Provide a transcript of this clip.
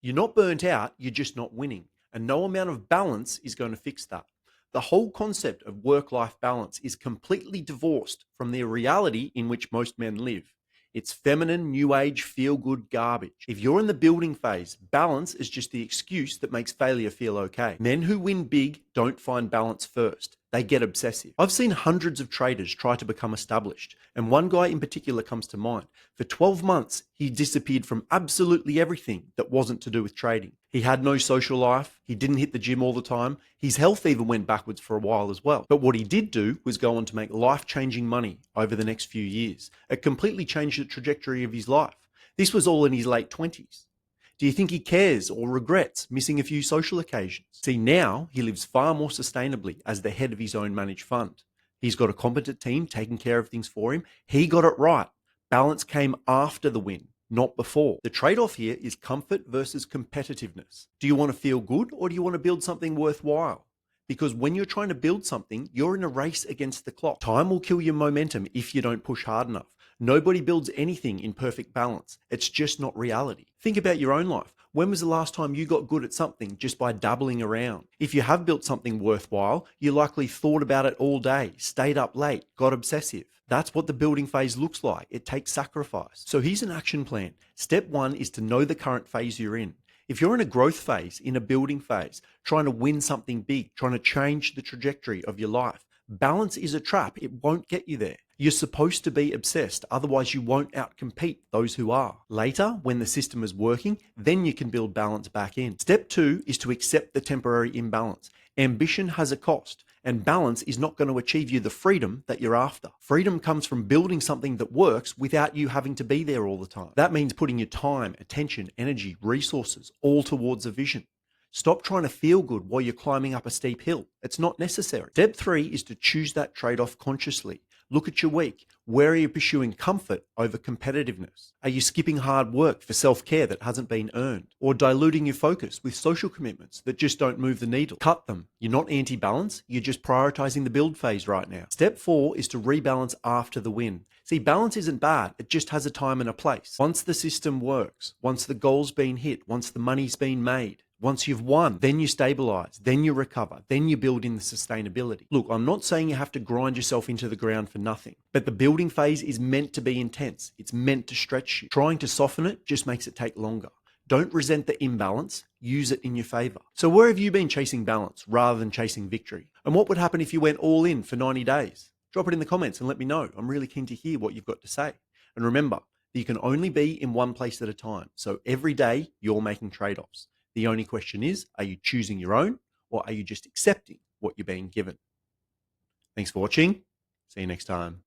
You're not burnt out, you're just not winning. And no amount of balance is going to fix that. The whole concept of work life balance is completely divorced from the reality in which most men live. It's feminine, new age, feel good garbage. If you're in the building phase, balance is just the excuse that makes failure feel okay. Men who win big don't find balance first. They get obsessive. I've seen hundreds of traders try to become established, and one guy in particular comes to mind. For 12 months, he disappeared from absolutely everything that wasn't to do with trading. He had no social life, he didn't hit the gym all the time, his health even went backwards for a while as well. But what he did do was go on to make life-changing money over the next few years. It completely changed the trajectory of his life. This was all in his late 20s. Do you think he cares or regrets missing a few social occasions? See, now he lives far more sustainably as the head of his own managed fund. He's got a competent team taking care of things for him. He got it right. Balance came after the win, not before. The trade off here is comfort versus competitiveness. Do you want to feel good or do you want to build something worthwhile? Because when you're trying to build something, you're in a race against the clock. Time will kill your momentum if you don't push hard enough. Nobody builds anything in perfect balance. It's just not reality. Think about your own life. When was the last time you got good at something just by dabbling around? If you have built something worthwhile, you likely thought about it all day, stayed up late, got obsessive. That's what the building phase looks like. It takes sacrifice. So here's an action plan. Step one is to know the current phase you're in. If you're in a growth phase, in a building phase, trying to win something big, trying to change the trajectory of your life, balance is a trap. It won't get you there. You're supposed to be obsessed, otherwise you won't outcompete those who are. Later, when the system is working, then you can build balance back in. Step two is to accept the temporary imbalance. Ambition has a cost, and balance is not going to achieve you the freedom that you're after. Freedom comes from building something that works without you having to be there all the time. That means putting your time, attention, energy, resources all towards a vision. Stop trying to feel good while you're climbing up a steep hill. It's not necessary. Step three is to choose that trade-off consciously. Look at your week. Where are you pursuing comfort over competitiveness? Are you skipping hard work for self-care that hasn't been earned? Or diluting your focus with social commitments that just don't move the needle? Cut them. You're not anti-balance. You're just prioritizing the build phase right now. Step four is to rebalance after the win. See, balance isn't bad. It just has a time and a place. Once the system works, once the goal's been hit, once the money's been made, once you've won, then you stabilize, then you recover, then you build in the sustainability. Look, I'm not saying you have to grind yourself into the ground for nothing, but the building phase is meant to be intense. It's meant to stretch you. Trying to soften it just makes it take longer. Don't resent the imbalance, use it in your favor. So where have you been chasing balance rather than chasing victory? And what would happen if you went all in for 90 days? Drop it in the comments and let me know. I'm really keen to hear what you've got to say. And remember, that you can only be in one place at a time. So every day you're making trade-offs. The only question is, are you choosing your own or are you just accepting what you're being given? Thanks for watching. See you next time.